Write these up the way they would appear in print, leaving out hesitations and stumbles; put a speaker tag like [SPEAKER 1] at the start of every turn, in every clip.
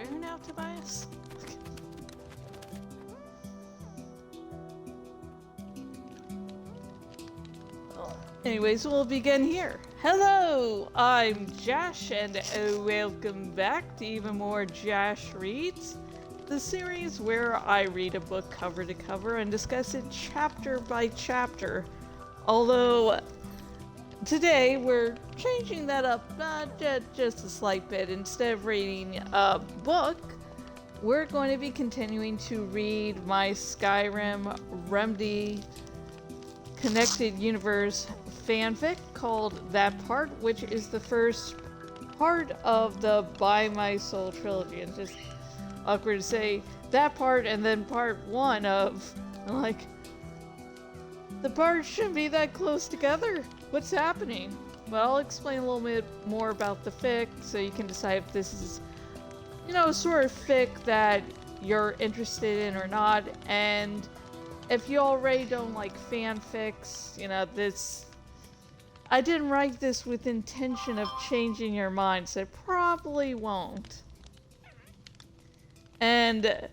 [SPEAKER 1] Where now, Tobias? Anyways, we'll begin here. Hello, I'm Jash, and welcome back to even more Jash Reads, the series where I read a book cover to cover and discuss it chapter by chapter. Although, today we're changing that up just a slight bit. Instead of reading a book, we're going to be continuing to read my Skyrim Remedy Connected Universe fanfic called That Part, which is the first part of the By My Soul trilogy. It's just awkward to say that part and then part one of, like, the parts shouldn't be that close together. What's happening? Well, I'll explain a little bit more about the fic so you can decide if this is, you know, sort of fic that you're interested in or not. And if you already don't like fanfics, you know, I didn't write this with intention of changing your mind, so it probably won't. And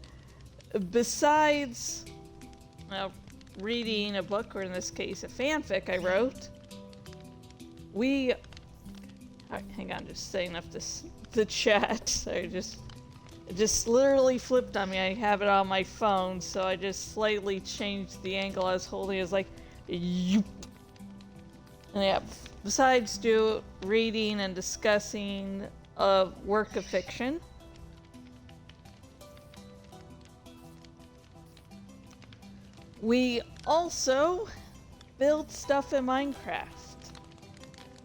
[SPEAKER 1] besides reading a book, or in this case a fanfic I wrote, hang on, just setting up the chat. So it just literally flipped on me. I have it on my phone, so I just slightly changed the angle I was holding. It was like, yoop. And yeah, besides reading and discussing a work of fiction, we also build stuff in Minecraft.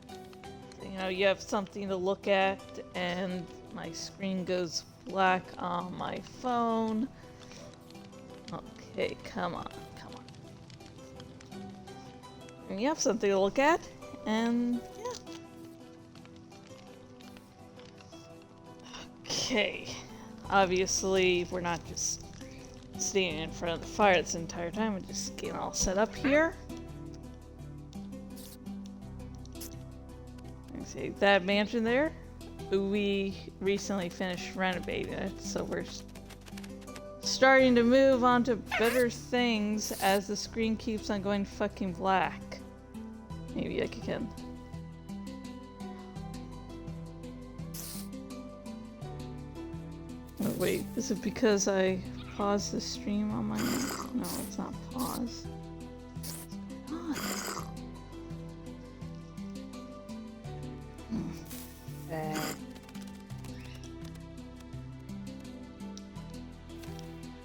[SPEAKER 1] So, you know, you have something to look at, and my screen goes black on my phone. Okay, come on. And you have something to look at, and yeah. Okay, obviously we're not just standing in front of the fire this entire time. We're just getting all set up here. See that mansion there? We recently finished renovating it, so we're starting to move on to better things as the screen keeps on going fucking black. Maybe I can. Oh, wait, is it because I paused the stream on my... No, it's not pause. What's going on?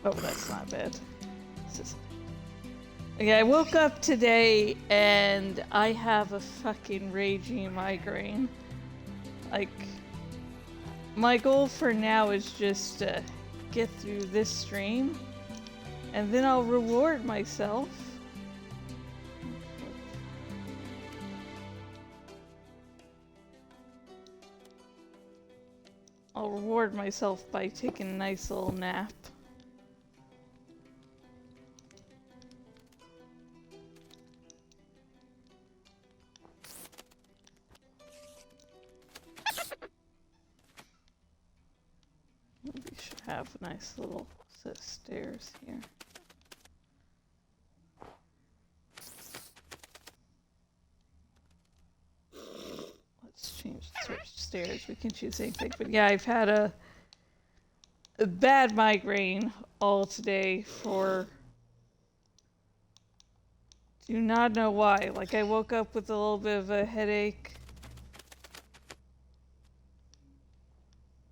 [SPEAKER 1] Oh, that's not bad. Okay, I woke up today and I have a fucking raging migraine. Like, my goal for now is just to get through this stream, and then I'll reward myself. I'll reward myself by taking a nice little nap. We should have a nice little set of stairs here. Let's change the stairs. We can choose anything. But yeah, I've had a bad migraine all today for... do not know why. Like, I woke up with a little bit of a headache.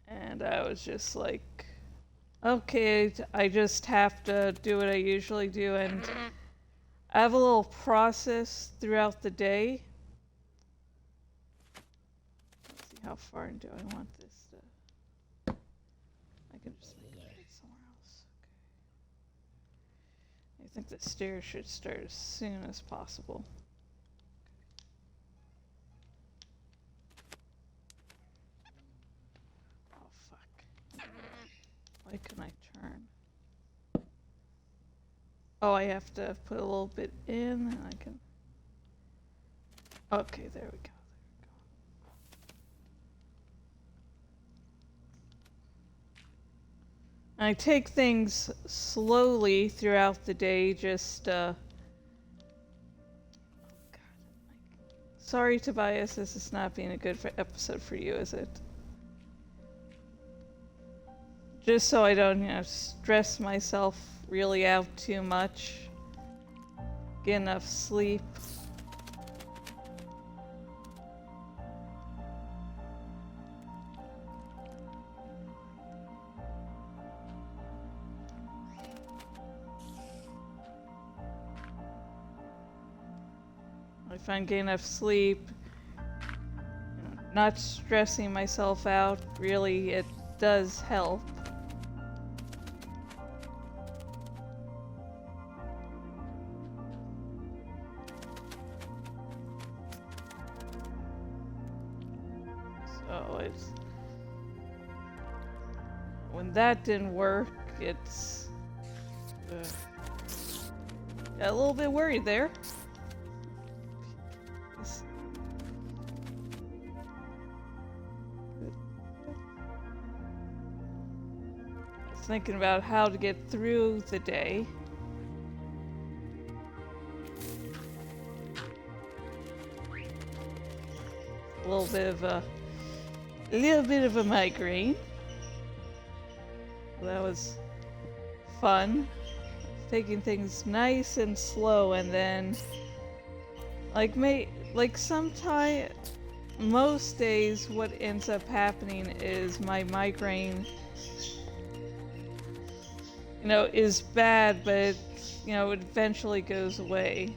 [SPEAKER 1] And I was just like, okay, I just have to do what I usually do, and I have a little process throughout the day. Let's see, how far do I want this to... I can just make it somewhere else. Okay. I think the stairs should start as soon as possible. Why can I turn? Oh, I have to put a little bit in, and I can... Okay, there we go. I take things slowly throughout the day, just, oh God. Sorry, Tobias, this is not being a good episode for you, is it? Just so I don't, stress myself really out too much. Get enough sleep. If I'm getting enough sleep, not stressing myself out, really, it does help. So it's... when that didn't work, it's... got a little bit worried there. Thinking about how to get through the day. A little bit of a migraine. That was fun. Taking things nice and slow, and then sometime most days what ends up happening is my migraine is bad, but it eventually goes away.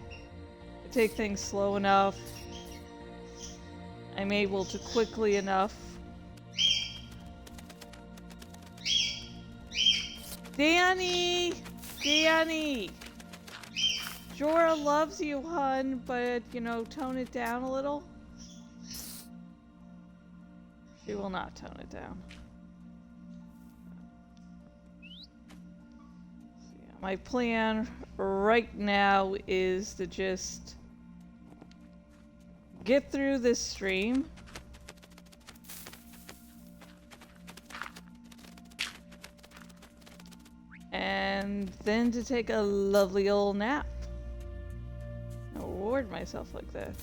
[SPEAKER 1] I take things slow enough. I'm able to quickly enough. Danny! Jorah loves you, hun, but, tone it down a little. She will not tone it down. My plan right now is to just get through this stream. And then to take a lovely old nap. I'll reward myself like that.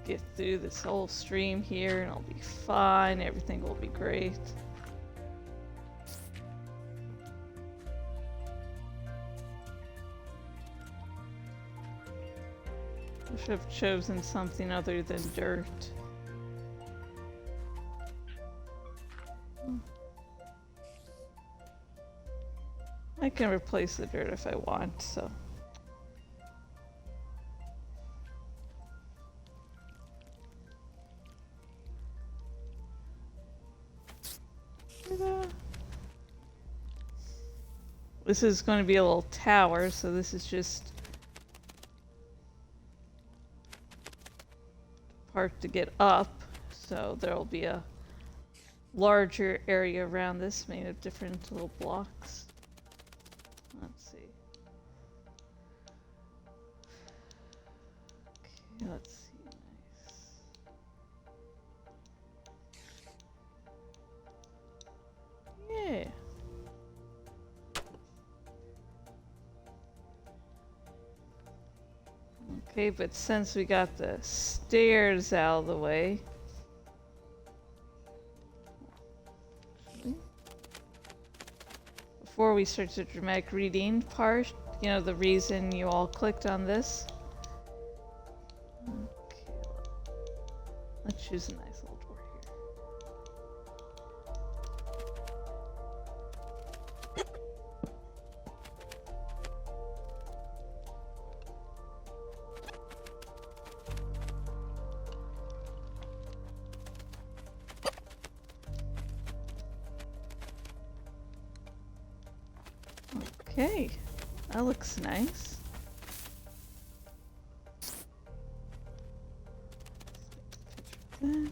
[SPEAKER 1] Get through this whole stream here and I'll be fine. Everything will be great. I should have chosen something other than dirt. I can replace the dirt if I want, so. This is going to be a little tower, so this is just part to get up. So there'll be a larger area around this made of different little blocks. Let's see. Okay, let's see. Nice. Yeah. Okay, but since we got the stairs out of the way, before we start the dramatic reading part, the reason you all clicked on this. Okay, let's choose a nice little door here. Okay, that looks nice. That.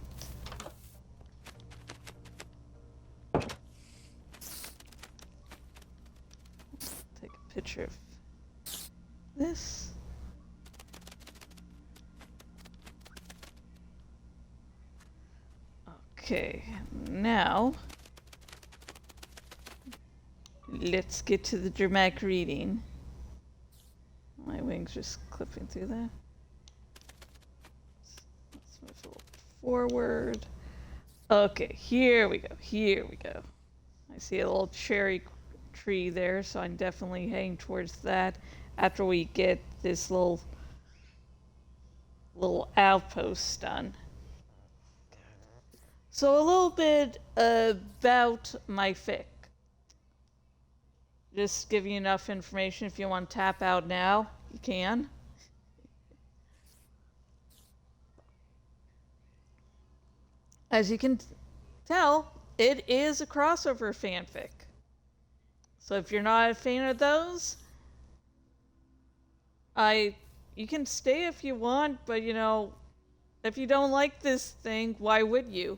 [SPEAKER 1] picture of this. Okay, now let's get to the dramatic reading. My wings just clipping through that. Let's move a little forward. Okay, here we go. Here we go. I see a little cherry tree there, so I'm definitely heading towards that after we get this little outpost done. So a little bit about my fic. Just give you enough information. If you want to tap out now, you can. As you can tell, it is a crossover fanfic. So if you're not a fan of those, you can stay if you want, but you know, if you don't like this thing, why would you?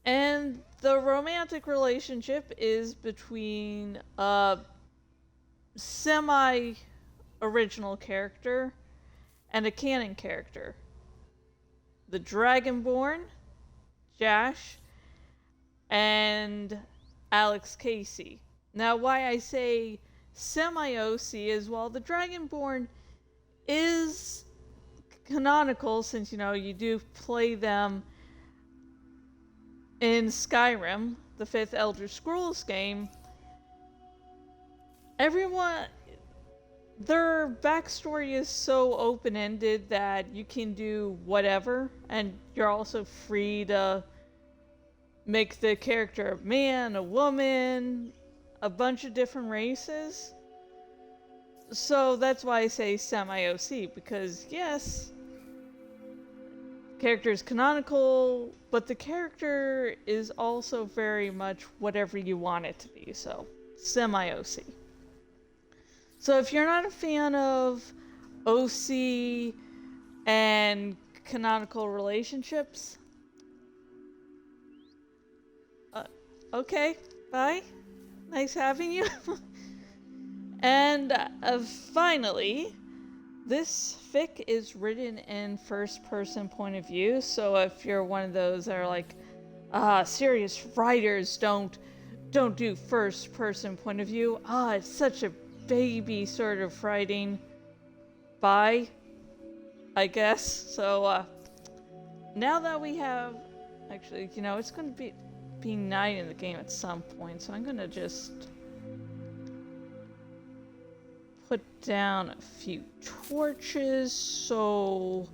[SPEAKER 1] And the romantic relationship is between a semi-original character and a canon character. The Dragonborn, Jash, and Alex Casey. Now, why I say semi-OC is, well, the Dragonborn is canonical since, you know, you do play them in Skyrim, the 5th Elder Scrolls game. Their backstory is so open-ended that you can do whatever, and you're also free to make the character a man, a woman, a bunch of different races. So that's why I say semi-OC, because yes, character is canonical, but the character is also very much whatever you want it to be, so semi-OC. So if you're not a fan of OC and canonical relationships, okay, bye. Nice having you. And finally, this fic is written in first-person point of view, so if you're one of those that are like, serious writers don't do first-person point of view, it's such a baby sort of writing, bye, I guess. So, now that we have, actually, you know, it's going to be night in the game at some point, so I'm going to just put down a few torches. So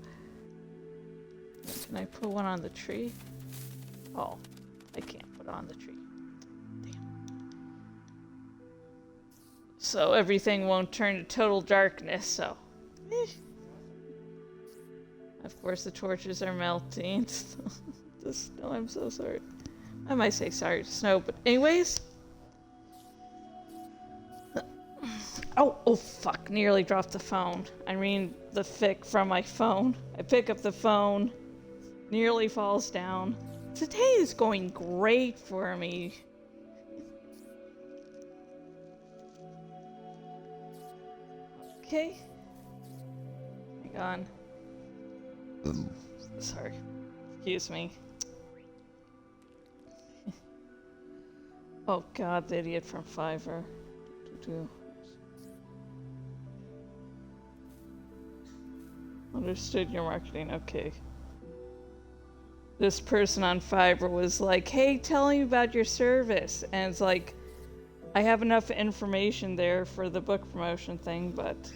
[SPEAKER 1] can I put one on the tree? Oh, I can't put it on the tree. Damn. So everything won't turn to total darkness, so of course the torches are melting. The snow, I'm so sorry. I might say sorry to snow, but anyways. Oh fuck, nearly dropped the phone. I mean the fic from my phone. I pick up the phone, nearly falls down. Today is going great for me. Okay. Hang on. Sorry. Excuse me. Oh god, the idiot from Fiverr. Understood your marketing, okay. This person on Fiverr was like, hey, tell me about your service. And it's like, I have enough information there for the book promotion thing, but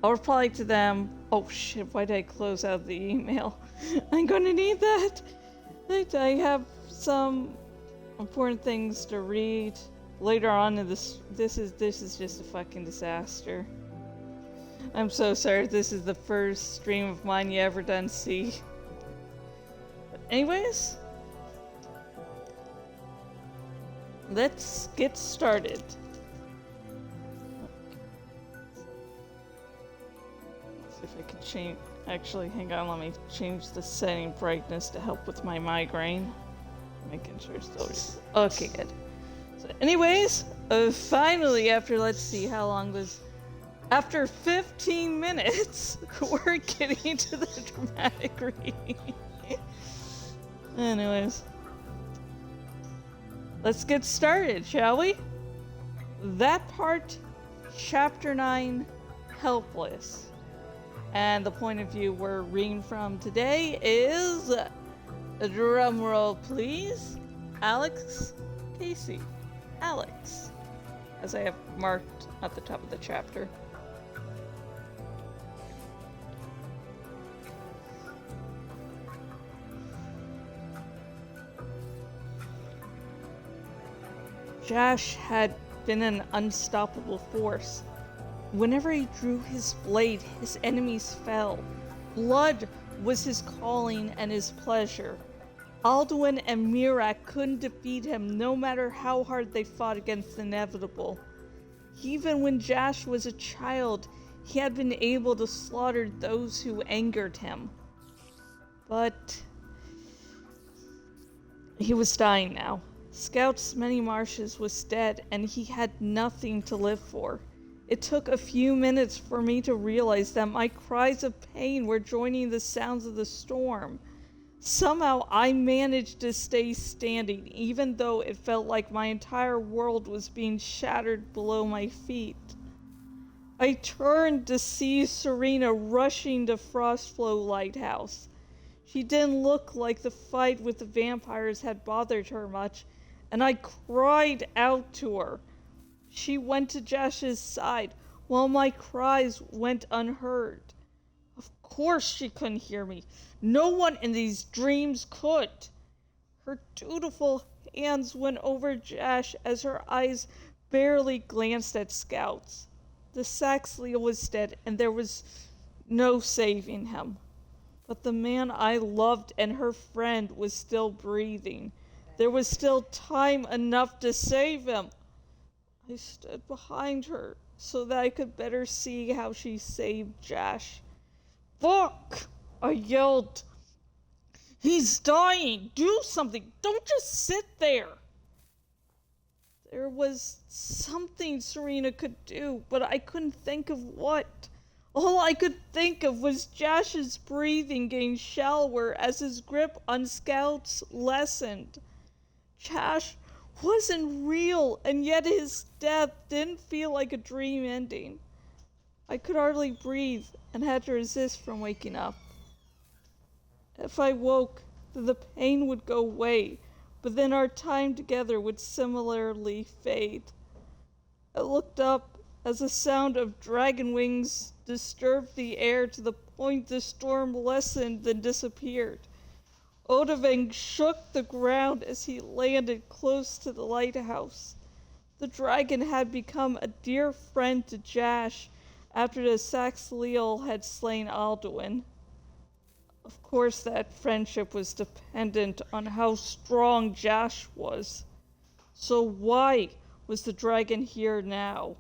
[SPEAKER 1] I'll reply to them. Oh shit, why did I close out the email? I'm gonna need that. I have some important things to read later on in this. This is just a fucking disaster. I'm so sorry, this is the first stream of mine you ever done see. But anyways, let's get started. Let's see if I can change. Actually, hang on, let me change the setting brightness to help with my migraine. Making sure it's still. Okay, good. So anyways, Finally, after, let's see, how long was... After 15 minutes, we're getting to the dramatic reading. Anyways. Let's get started, shall we? That part, Chapter 9, Helpless. And the point of view we're reading from today is... Drumroll, please. Alex Casey. Alex. As I have marked at the top of the chapter. Jash had been an unstoppable force. Whenever he drew his blade, his enemies fell. Blood was his calling and his pleasure. Alduin and Mirak couldn't defeat him no matter how hard they fought against the inevitable. Even when Jash was a child, he had been able to slaughter those who angered him. But he was dying now. Scout's Many Marshes was dead, and he had nothing to live for. It took a few minutes for me to realize that my cries of pain were joining the sounds of the storm. Somehow I managed to stay standing, even though it felt like my entire world was being shattered below my feet. I turned to see Serena rushing to Frostflow Lighthouse. She didn't look like the fight with the vampires had bothered her much, and I cried out to her. She went to Jash's side, while my cries went unheard. Of course she couldn't hear me. No one in these dreams could. Her dutiful hands went over Jash as her eyes barely glanced at Scouts. The Saxhleel was dead, and there was no saving him. But the man I loved and her friend was still breathing. There was still time enough to save him. I stood behind her so that I could better see how she saved Jash. "Fuck!" I yelled. "He's dying! Do something! Don't just sit there!" There was something Serena could do, but I couldn't think of what. All I could think of was Jash's breathing getting shallower as his grip on Scouts lessened. Jash wasn't real, and yet his death didn't feel like a dream ending. I could hardly breathe and had to resist from waking up. If I woke, the pain would go away, but then our time together would similarly fade. I looked up as the sound of dragon wings disturbed the air to the point the storm lessened then disappeared. Odahviing shook the ground as he landed close to the lighthouse. The dragon had become a dear friend to Jash after the Saxhleel had slain Alduin. Of course, that friendship was dependent on how strong Jash was. So why was the dragon here now?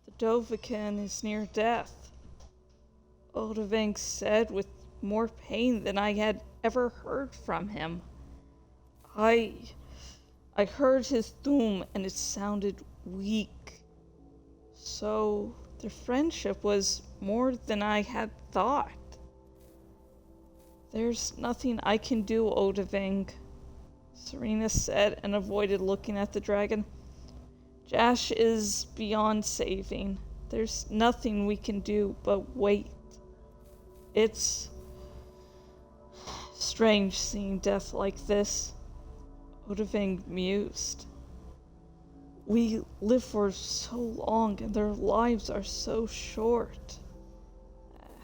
[SPEAKER 1] The Dovahkiin is near death, Odahviing said with more pain than I had ever heard from him. I heard his doom, and it sounded weak. So their friendship was more than I had thought. "There's nothing I can do, Odahviing," Serena said and avoided looking at the dragon. "Jash is beyond saving. There's nothing we can do but wait. It's strange seeing death like this," Odahviing mused. "We live for so long, and their lives are so short.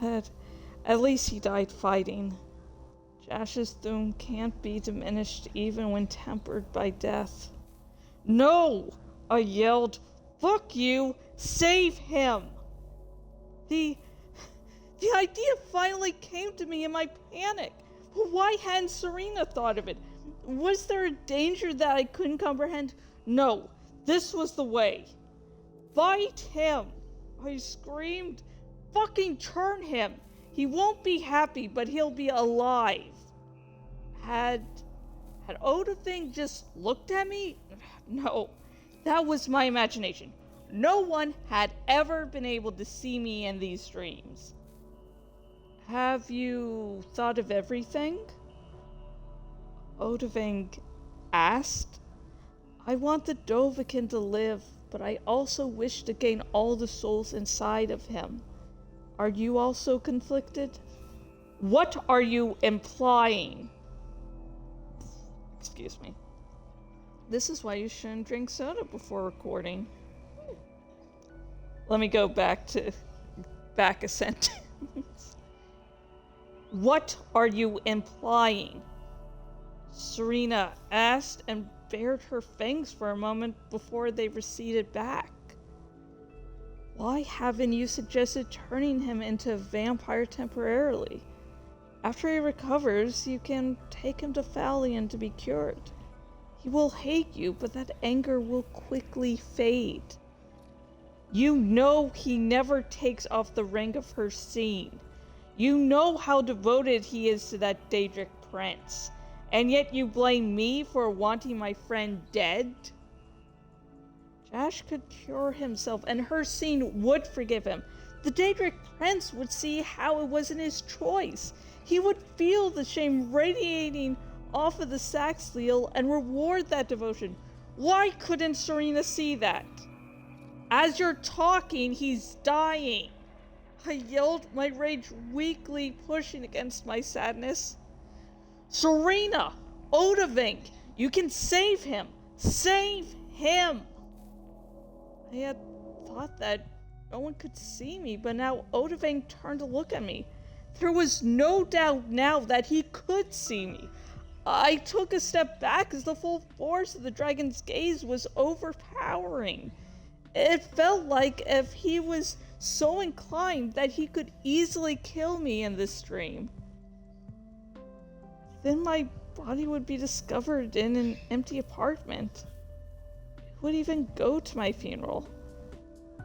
[SPEAKER 1] At least he died fighting. Jash's doom can't be diminished even when tempered by death." "No!" I yelled. "Fuck you! Save him!" The idea finally came to me in my panic. Why hadn't Serena thought of it? Was there a danger that I couldn't comprehend? No, this was the way. "Fight him!" I screamed. "Fucking turn him! He won't be happy, but he'll be alive." Had Had Odahviing just looked at me? No, that was my imagination. No one had ever been able to see me in these dreams. Have you thought of everything? Odahviing asked. I want the Dovahkiin to live, but I also wish to gain all the souls inside of him. Are you also conflicted? What are you implying? Excuse me. This is why you shouldn't drink soda before recording. Let me go back a sentence. What are you implying? Serena asked and bared her fangs for a moment before they receded back. Why haven't you suggested turning him into a vampire temporarily? After he recovers, you can take him to Phalion to be cured. He will hate you, but that anger will quickly fade. You know he never takes off the ring of her scene. You know how devoted he is to that Daedric prince. And yet you blame me for wanting my friend dead? Jash could cure himself, and her scene would forgive him. The Daedric prince would see how it wasn't his choice. He would feel the shame radiating off of the Saxhleel and reward that devotion. Why couldn't Serena see that? As you're talking, he's dying. I yelled, my rage weakly pushing against my sadness. Serena! Odahviing! You can save him! Save him! I had thought that no one could see me, but now Odahviing turned to look at me. There was no doubt now that he could see me. I took a step back as the full force of the dragon's gaze was overpowering. It felt like if he was so inclined that he could easily kill me in this dream. Then my body would be discovered in an empty apartment. Who would even go to my funeral?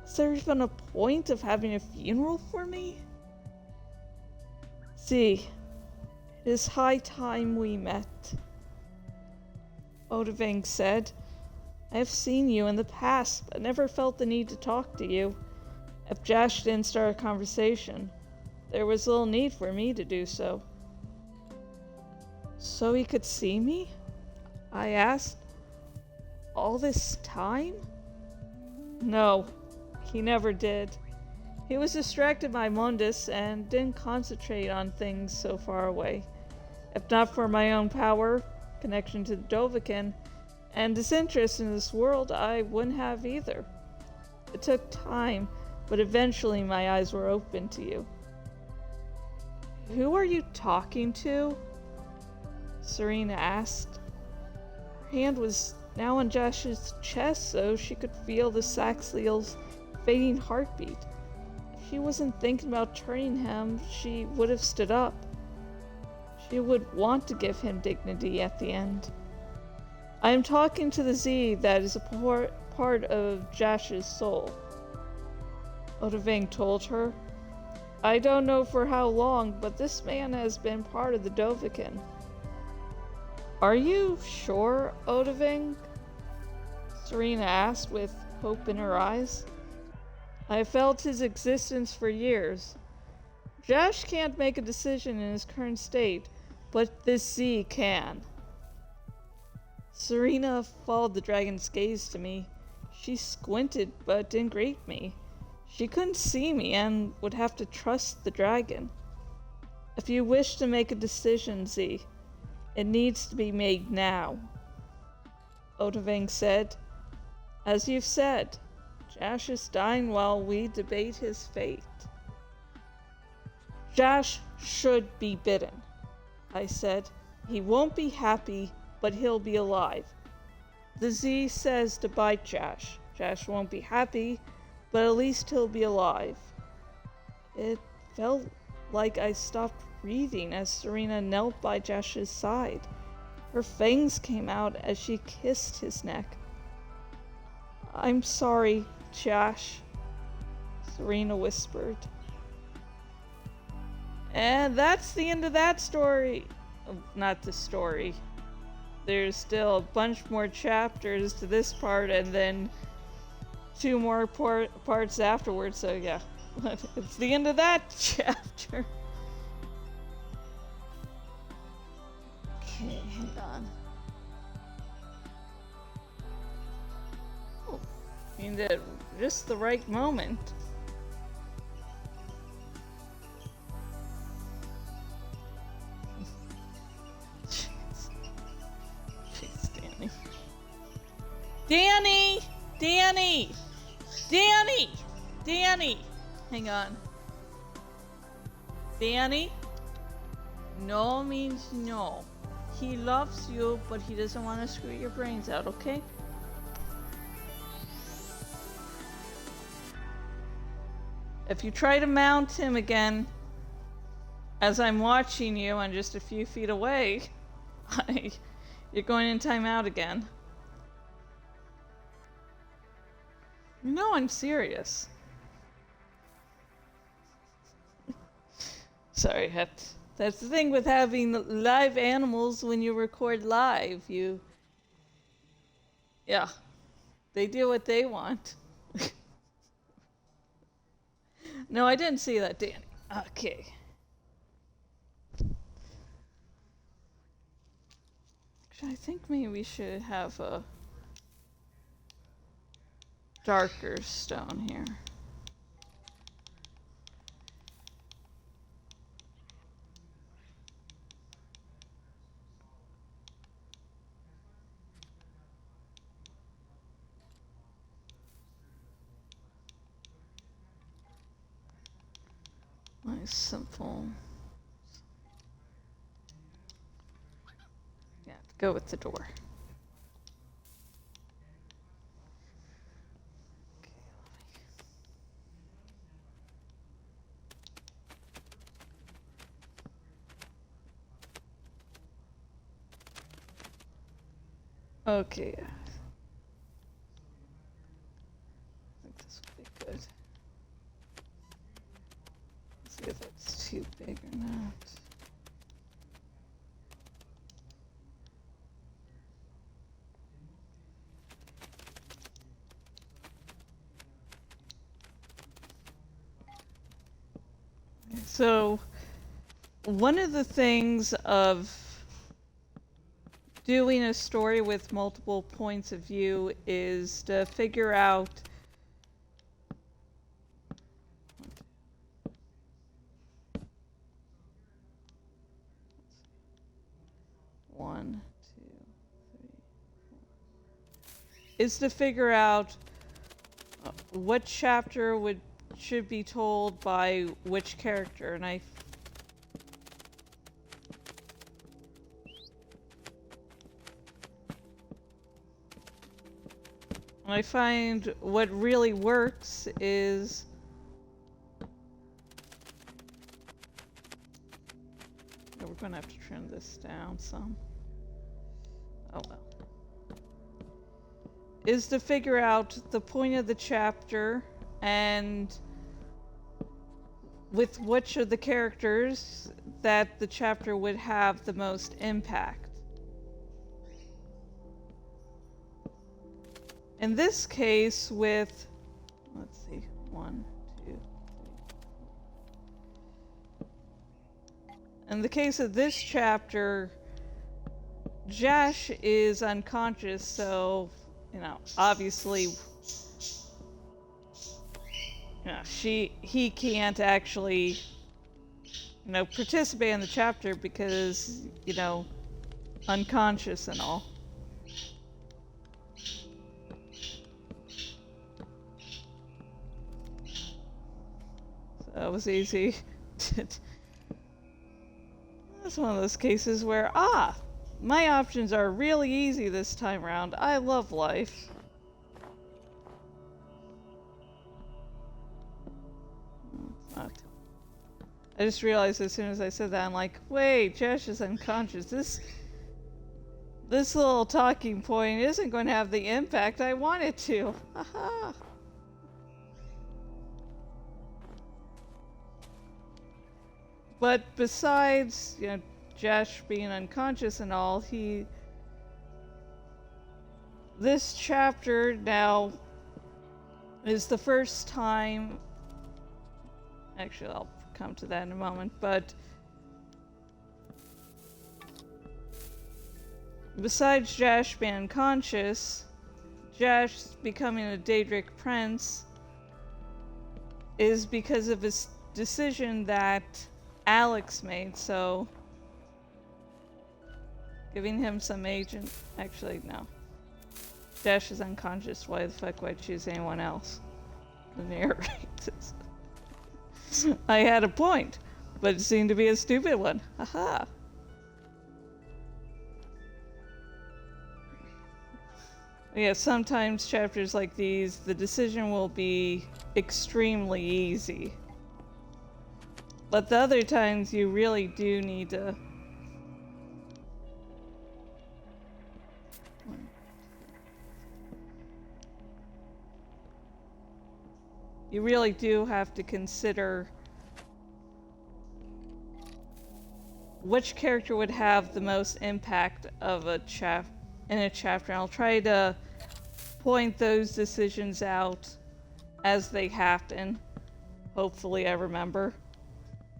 [SPEAKER 1] Is there even a point of having a funeral for me? See, it is high time we met. Odahviing said, I have seen you in the past, but never felt the need to talk to you. If Jash didn't start a conversation, there was little need for me to do so. So he could see me? I asked. All this time? No, he never did. He was distracted by Mundus and didn't concentrate on things so far away. If not for my own power, connection to the Dovahkiin, and disinterest in this world, I wouldn't have either. It took time, but eventually my eyes were open to you. Who are you talking to? Serena asked. Her hand was now on Jash's chest so she could feel the Saxhleel's fading heartbeat. If she wasn't thinking about turning him, she would have stood up. She would want to give him dignity at the end. I am talking to the Z that is a part of Jash's soul, Odahviing told her. I don't know for how long, but this man has been part of the Dovahkiin. Are you sure, Odahviing? Serena asked with hope in her eyes. I have felt his existence for years. Jash can't make a decision in his current state, but this Z can. Serena followed the dragon's gaze to me. She squinted but didn't greet me. She couldn't see me and would have to trust the dragon. If you wish to make a decision, Z, it needs to be made now. Odahviing said, as you've said, Jash is dying while we debate his fate. Jash should be bidden, I said. He won't be happy, but he'll be alive. The Z says to bite Jash. Jash won't be happy, but at least he'll be alive. It felt like I stopped breathing as Serena knelt by Jash's side. Her fangs came out as she kissed his neck. I'm sorry, Jash, Serena whispered. And that's the end of that story. Not the story. there's still a bunch more chapters to this part, and then 2 more parts afterwards, so yeah. It's the end of that chapter. Okay, hang on. Oh, aimed at just the right moment. Jeez, Danny. Danny! Danny! Danny! Danny! Hang on. Danny? No means no. He loves you, but he doesn't want to screw your brains out, okay? If you try to mount him again, as I'm watching you and just a few feet away, you're going in timeout again. No, I'm serious. Sorry, that's the thing with having live animals when you record live. Yeah, they do what they want. No, I didn't see that, Danny. Okay. Actually, I think maybe we should have a darker stone here. Nice, simple. Yeah, go with the door. Okay. I think this will be good. Let's see if it's too big or not. So, one of the things of doing a story with multiple points of view is to figure out one, two, three, four. Is to figure out what chapter should be told by which character, and I find what really works is we're gonna have to trim this down some. Oh well. Is to figure out the point of the chapter and with which of the characters that the chapter would have the most impact. In this case with, let's see, 1, 2, 3. In the case of this chapter, Jash is unconscious, so, obviously, he can't actually, participate in the chapter because, unconscious and all. So that was easy. That's one of those cases where, my options are really easy this time around. I love life. Not. I just realized as soon as I said that, I'm like, wait, Jash is unconscious. This little talking point isn't going to have the impact I want it to. Haha. But besides, Jash being unconscious and all, this chapter now is the first time. Actually, I'll come to that in a moment, but besides Jash being unconscious, Jash becoming a Daedric prince is because of his decision that Alex made, so giving him some agent. Actually, no. Jash is unconscious. Why the fuck would I choose anyone else to narrate this? I had a point, but it seemed to be a stupid one. Haha. Yeah, sometimes chapters like these, the decision will be extremely easy. But the other times you really do need to... You really do have to consider which character would have the most impact of a in a chapter. And I'll try to point those decisions out as they happen. Hopefully I remember.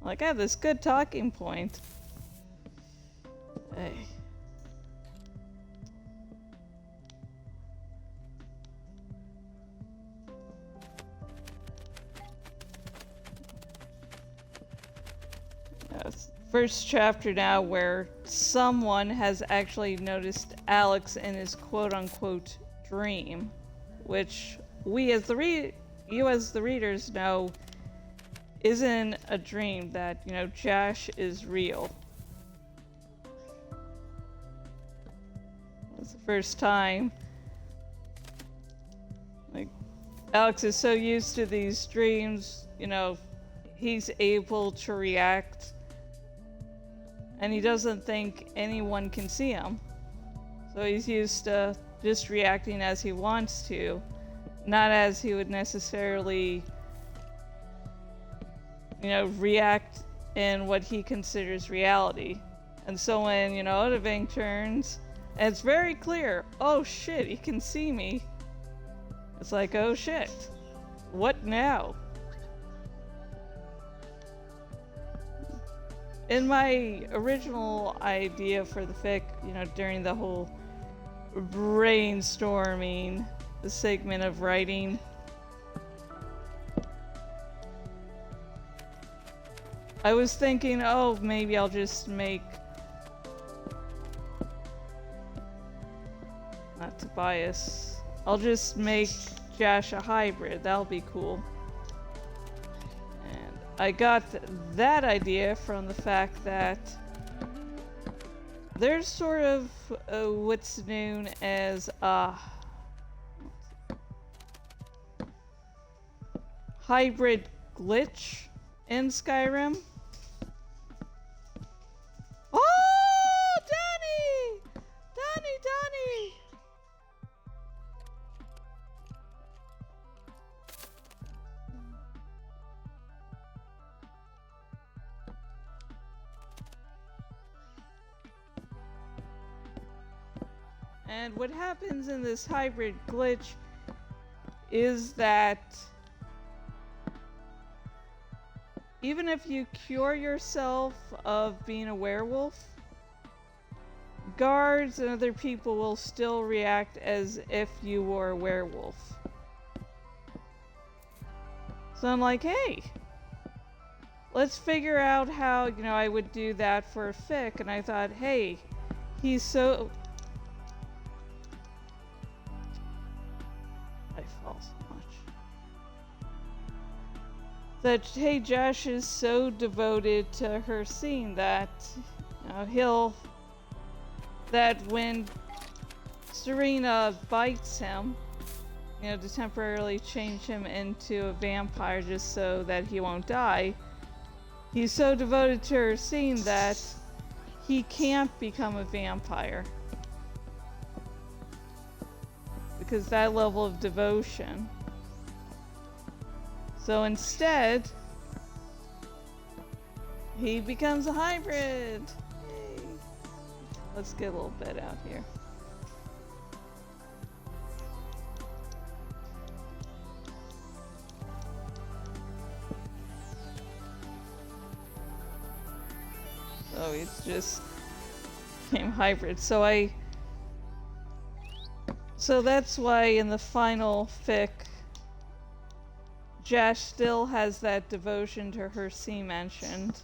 [SPEAKER 1] Like, I have this good talking point. Hey. First chapter now where someone has actually noticed Alex in his quote-unquote dream, which you as the readers know isn't a dream, that, you know, Jash is real. It's the first time. Like, Alex is so used to these dreams, you know, he's able to react. And he doesn't think anyone can see him. So he's used to just reacting as he wants to, not as he would necessarily, you know, react in what he considers reality. And so when, you know, Odahviing turns, and it's very clear, oh shit, he can see me. It's like, oh shit, what now? In my original idea for the fic, you know, during the whole brainstorming, the segment of writing, I was thinking, oh, maybe I'll just make, not Tobias, I'll just make Jash a hybrid. That'll be cool. I got that idea from the fact that there's sort of what's known as a hybrid glitch in Skyrim. Oh, Danny! Danny! And what happens in this hybrid glitch is that even if you cure yourself of being a werewolf, guards and other people will still react as if you were a werewolf. So I'm like, hey, let's figure out how, you know, I would do that for a fic. And I thought, hey, he's so... that, hey, Jash is so devoted to her scene that, you know, that when Serena bites him, you know, to temporarily change him into a vampire just so that he won't die, he's so devoted to her scene that he can't become a vampire. Because that level of devotion. So instead, he becomes a hybrid. Yay. Let's get a little bit out here. It just became hybrid. So that's why in the final fic, Jash still has that devotion to her scene mentioned.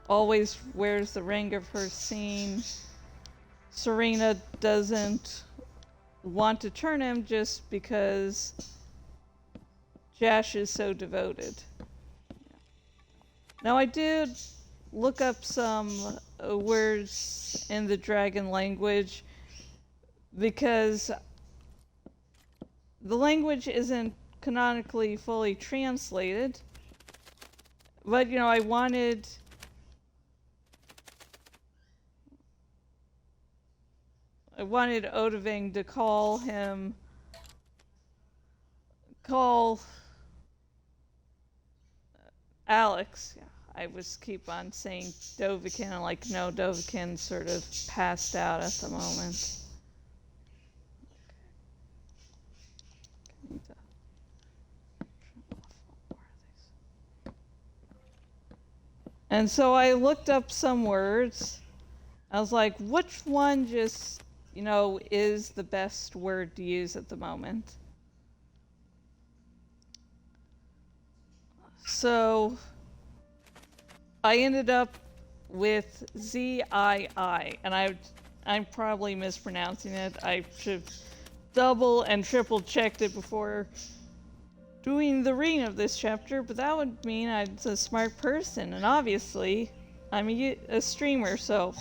[SPEAKER 1] Always wears the ring of her scene. Serena doesn't want to turn him just because Jash is so devoted. Now I did look up some words in the dragon language because the language isn't canonically fully translated, but you know, I wanted Odahviing to call Alex. Yeah, I was keep on saying Dovahkiin, and like, no, Dovahkiin sort of passed out at the moment. And so I looked up some words. I was like, which one just, you know, is the best word to use at the moment? So I ended up with Zii, and I'm probably mispronouncing it. I should double and triple checked it before doing the reading of this chapter, but that would mean I'm a smart person, and obviously I'm a streamer, so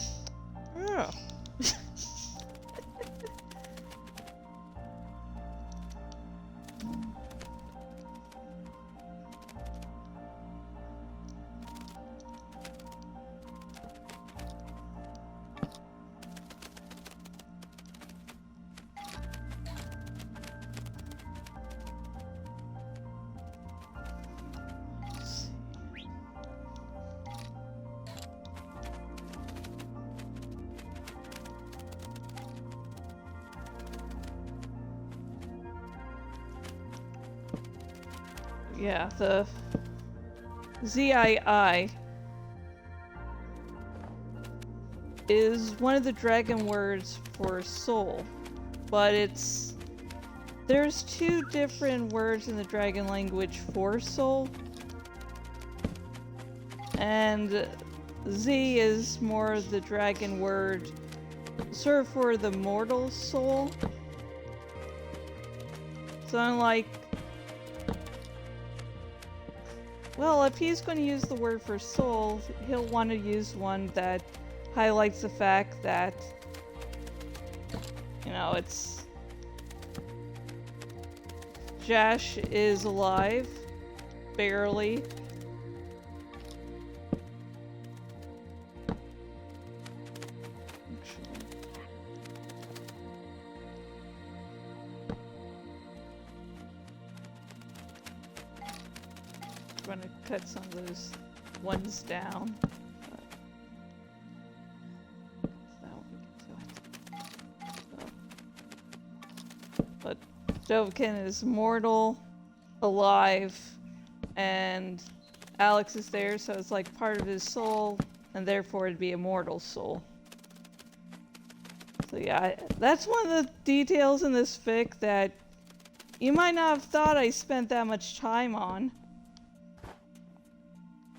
[SPEAKER 1] oh. Yeah, the Zii is one of the dragon words for soul, but there's two different words in the dragon language for soul, and Z is more the dragon word sort of for the mortal soul. So I'm like, well, if he's going to use the word for soul, he'll want to use one that highlights the fact that, you know, it's Jash is alive, barely. I'm going to cut some of those ones down. But Dovahkiin is mortal, alive, and Alex is there, so it's like part of his soul, and therefore it'd be a mortal soul. So yeah, that's one of the details in this fic that you might not have thought I spent that much time on.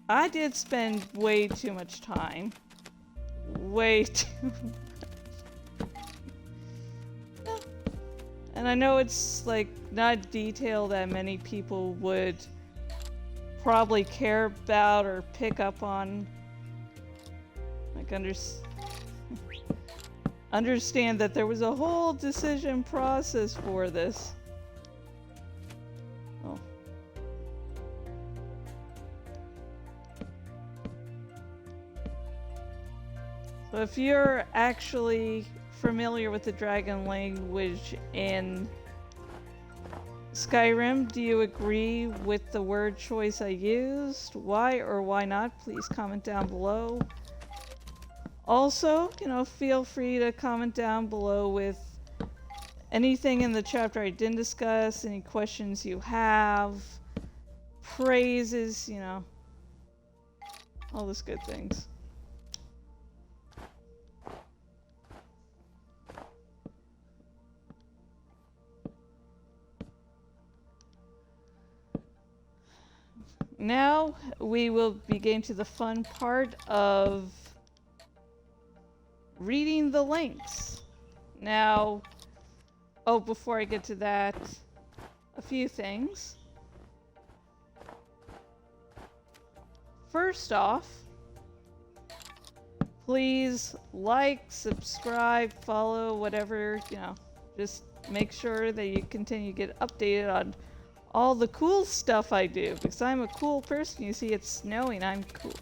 [SPEAKER 1] I did spend way too much time. Way too much. Yeah. And I know it's like not a detail that many people would probably care about or pick up on. Like understand that there was a whole decision process for this. Oh. So if you're actually familiar with the dragon language in Skyrim, do you agree with the word choice I used? Why or why not? Please comment down below. Also, you know, feel free to comment down below with anything in the chapter I didn't discuss, any questions you have, praises, you know, all those good things. now we will begin to the fun part of reading the links. Now, oh, before I get to that, a few things. First off, please like, subscribe, follow, whatever, just make sure that you continue to get updated on all the cool stuff I do, because I'm a cool person. You see, it's snowing, I'm cool.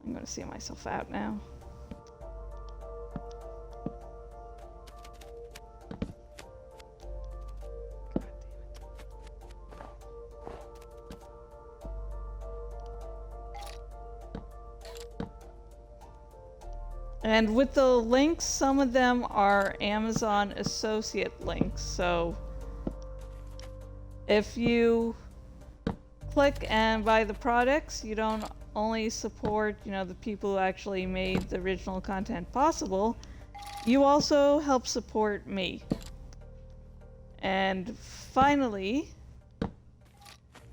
[SPEAKER 1] I'm gonna see myself out now. And with the links, some of them are Amazon associate links, so if you click and buy the products, you don't only support, the people who actually made the original content possible, you also help support me. And finally,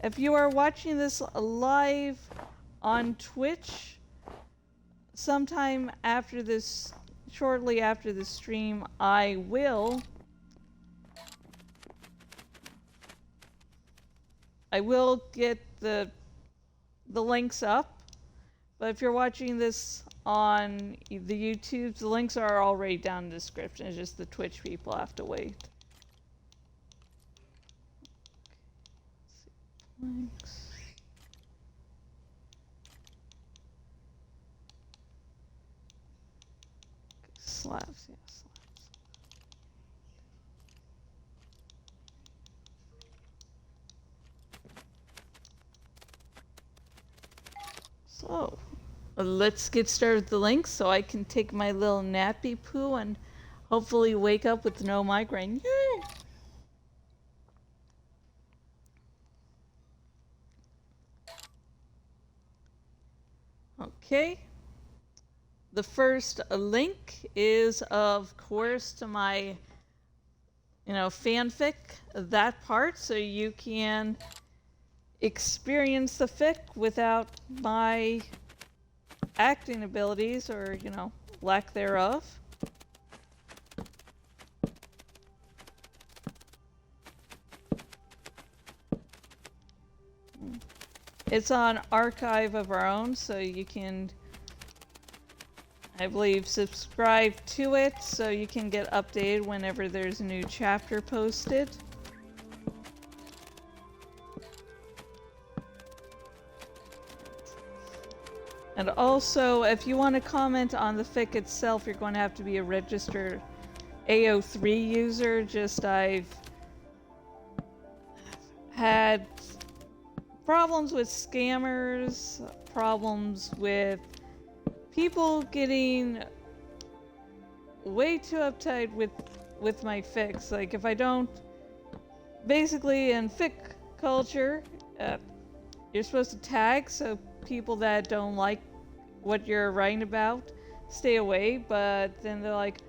[SPEAKER 1] if you are watching this live on Twitch, sometime after this, shortly after the stream, I will get the links up. But if you're watching this on the YouTube, the links are already down in the description. It's just the Twitch people have to wait. Links. Slabs, yeah, slabs. So, let's get started with the links so I can take my little nappy poo and hopefully wake up with no migraine. Yay! Okay. The first link is, of course, to my, fanfic, that part, so you can experience the fic without my acting abilities or, lack thereof. It's on Archive of Our Own, so you can, I believe, subscribe to it so you can get updated whenever there's a new chapter posted. And also, if you want to comment on the fic itself, you're going to have to be a registered AO3 user. I've had problems with scammers, problems with people getting way too uptight with my fics. Like, if I don't, basically in fic culture, you're supposed to tag, so people that don't like what you're writing about stay away, but then they're like,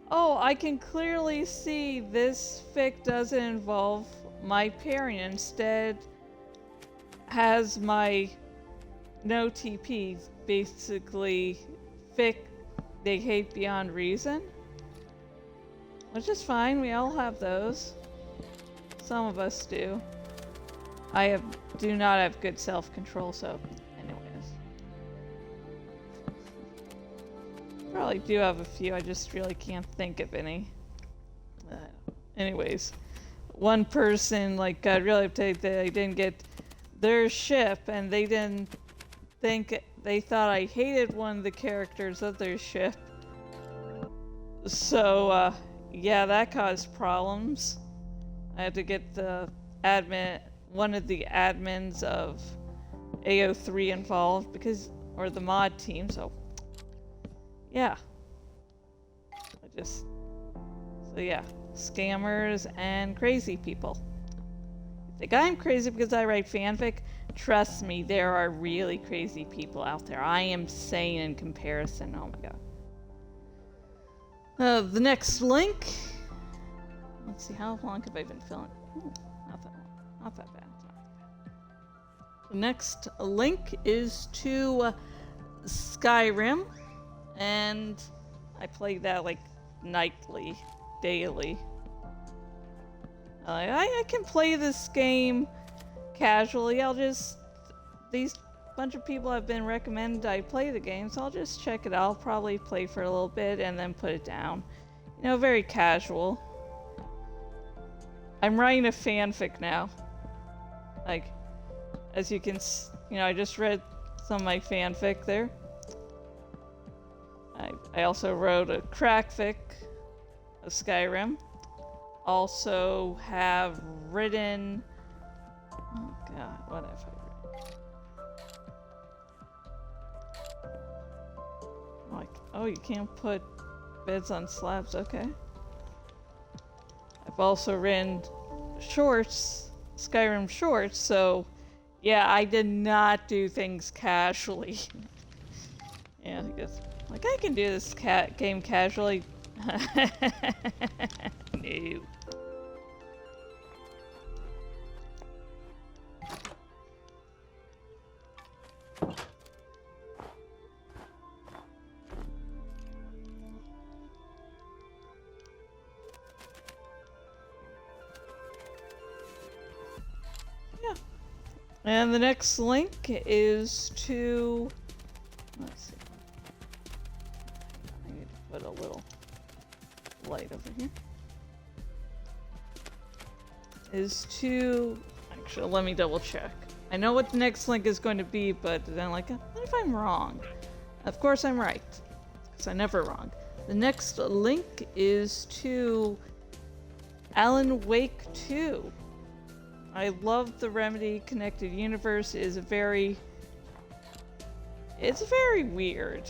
[SPEAKER 1] oh, I can clearly see this fic doesn't involve my pairing, instead has my no TP, basically fic they hate beyond reason, which is fine. We all have those. Some of us do. I do not have good self-control, so anyways. Probably do have a few, I just really can't think of any. Anyways, one person got really upset that they didn't get their ship, and they thought I hated one of the characters of their ship. So, yeah, that caused problems. I had to get one of the admins of AO3 involved, or the mod team, so yeah. So yeah, scammers and crazy people. You think I'm crazy because I write fanfic? Trust me, there are really crazy people out there. I am sane in comparison. Oh my god. The next link. Let's see, how long have I been filming? Ooh, not that long. Not that bad. The next link is to Skyrim, and I play that like nightly, daily. I can play this game casually. These bunch of people have been recommended I play the game, so I'll just check it out. I'll probably play for a little bit and then put it down. You know, very casual. I'm writing a fanfic now. Like, as you can, I just read some of my fanfic there. I also wrote a crackfic of Skyrim. Also have written... Oh god, what have I written? Like, oh, you can't put beds on slabs, okay. I've also written shorts, Skyrim shorts, so yeah, I did not do things casually. Yeah, I guess, like, I can do this game casually. No. Yeah. And the next link is to... Let's see. I need to put a little light over here. Is to... Actually, let me double check. I know what the next link is going to be, but then like, what if I'm wrong? Of course I'm right, because I'm never wrong. The next link is to Alan Wake 2. I love the Remedy Connected Universe. It's very weird.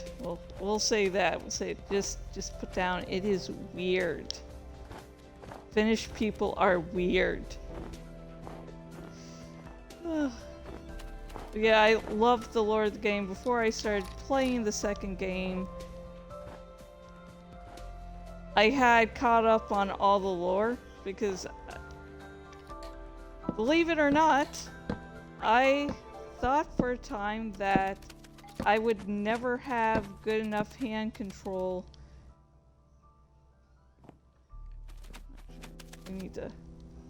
[SPEAKER 1] We'll say that. We'll say just put down. It is weird. Finnish people are weird. Yeah, I loved the lore of the game. Before I started playing the second game, I had caught up on all the lore because, believe it or not, I thought for a time that I would never have good enough hand control. We need to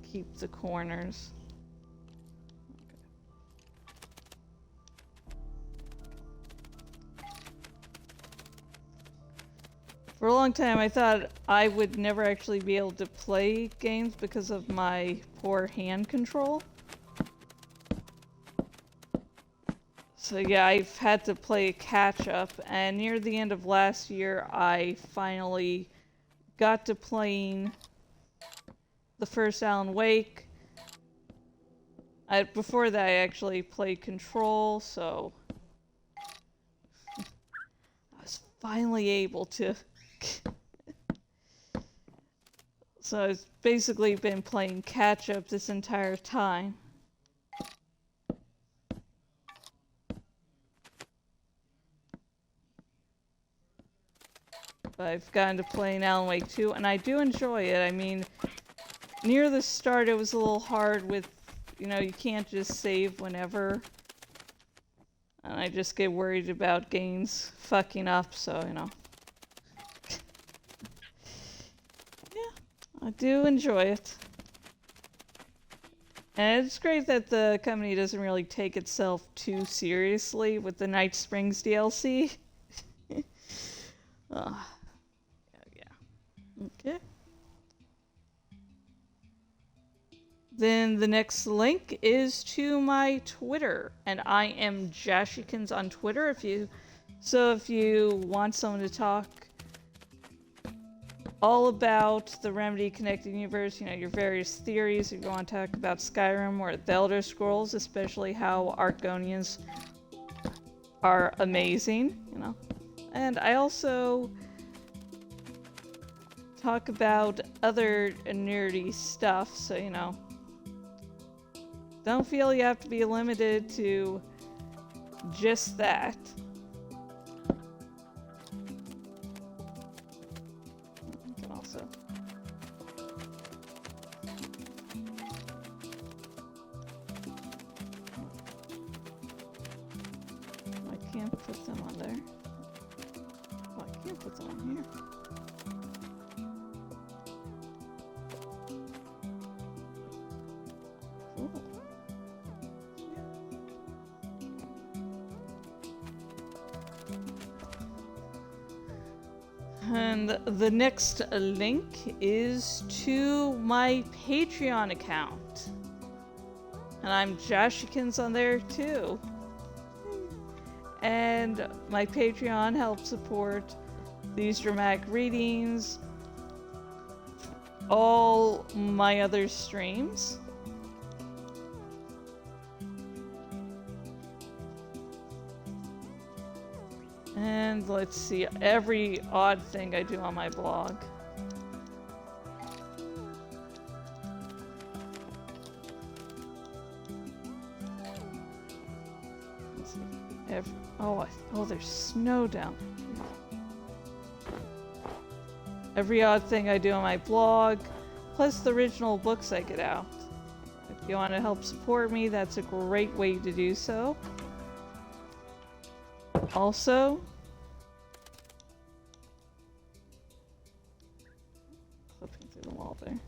[SPEAKER 1] keep the corners. For a long time, I thought I would never actually be able to play games because of my poor hand control. So yeah, I've had to play catch up, and near the end of last year, I finally got to playing the first Alan Wake. Before that, I actually played Control, so I was finally able to. So I've basically been playing catch up this entire time. But I've gotten to playing Alan Wake 2, and I do enjoy it. I mean, near the start it was a little hard with, you can't just save whenever. And I just get worried about games fucking up, so, I do enjoy it. And it's great that the company doesn't really take itself too seriously with the Night Springs DLC. Yeah. Okay. Then the next link is to my Twitter, and I am Jashikins on Twitter. If you want someone to talk all about the Remedy Connected Universe, your various theories, if you want to talk about Skyrim or the Elder Scrolls, especially how Argonians are amazing, And I also talk about other nerdy stuff, so, don't feel you have to be limited to just that. You can also... can't put them on there. Oh, I can't put them on here. Cool. And the next link is to my Patreon account. And I'm Jashikins on there too. And my Patreon helps support these dramatic readings, all my other streams. And let's see, every odd thing I do on my blog. Let's see. Oh, there's snow down there. Every odd thing I do on my blog, plus the original books I get out. If you want to help support me, that's a great way to do so. Also, clipping through the wall there.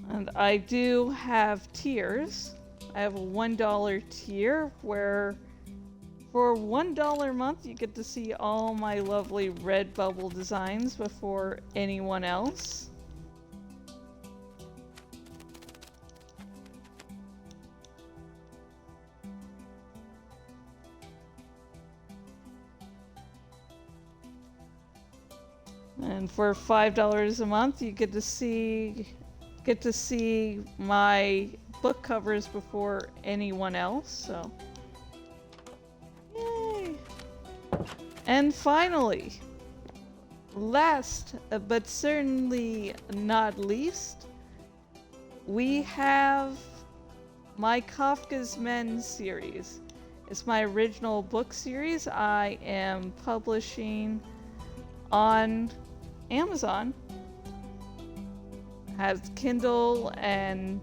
[SPEAKER 1] And I do have tiers. I have a $1 tier where for $1 a month you get to see all my lovely Redbubble designs before anyone else. And for $5 a month, you get to see my book covers before anyone else. So, yay! And finally, last but certainly not least, we have my Kafka's Men series. It's my original book series I am publishing on Amazon. It has Kindle and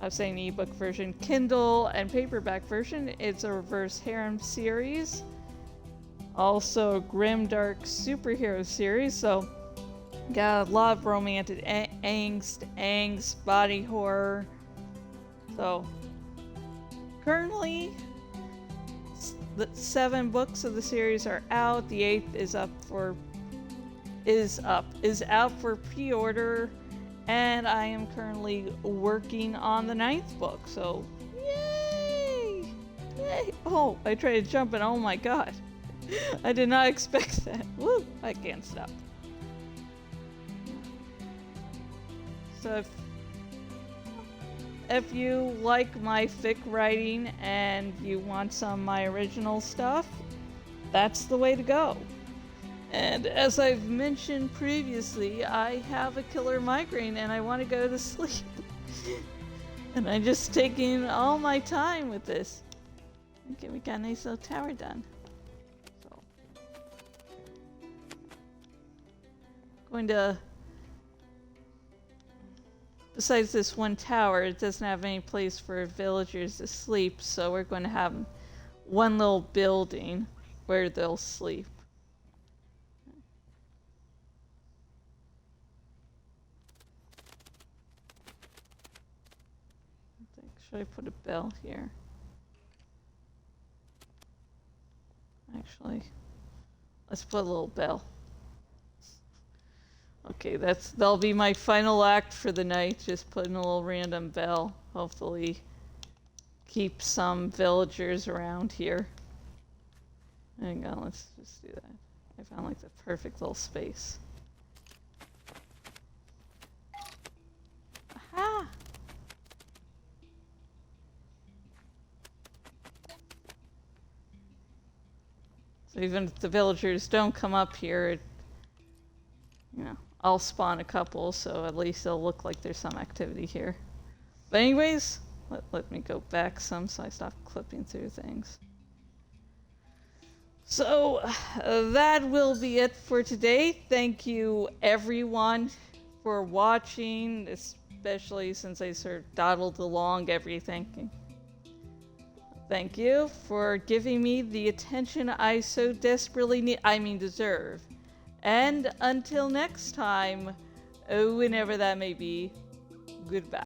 [SPEAKER 1] I'm saying ebook version, Kindle and paperback version. It's a reverse harem series. Also a grimdark superhero series, so got a lot of romantic angst, body horror. So currently the 7 books of the series are out. The 8th is out for pre-order, and I am currently working on the 9th book. So, yay! Yay! Oh, I tried to jump and oh my god. I did not expect that. Woo! I can't stop. So if you like my fic writing and you want some of my original stuff, that's the way to go. And as I've mentioned previously, I have a killer migraine and I want to go to sleep. And I'm just taking all my time with this. Okay, we got a nice little tower done. So, going to, besides this one tower, it doesn't have any place for villagers to sleep, so we're going to have one little building where they'll sleep. Should I put a bell here? Actually, let's put a little bell. Okay, that'll be my final act for the night, just putting a little random bell. Hopefully keep some villagers around here. Hang on, let's just do that. I found like the perfect little space. Aha! So even if the villagers don't come up here, I'll spawn a couple, so at least it'll look like there's some activity here. But anyways, let me go back some so I stop clipping through things. So that will be it for today. Thank you everyone for watching. especially since I sort of dawdled along everything. Thank you for giving me the attention I so desperately deserve. And until next time, whenever that may be, goodbye.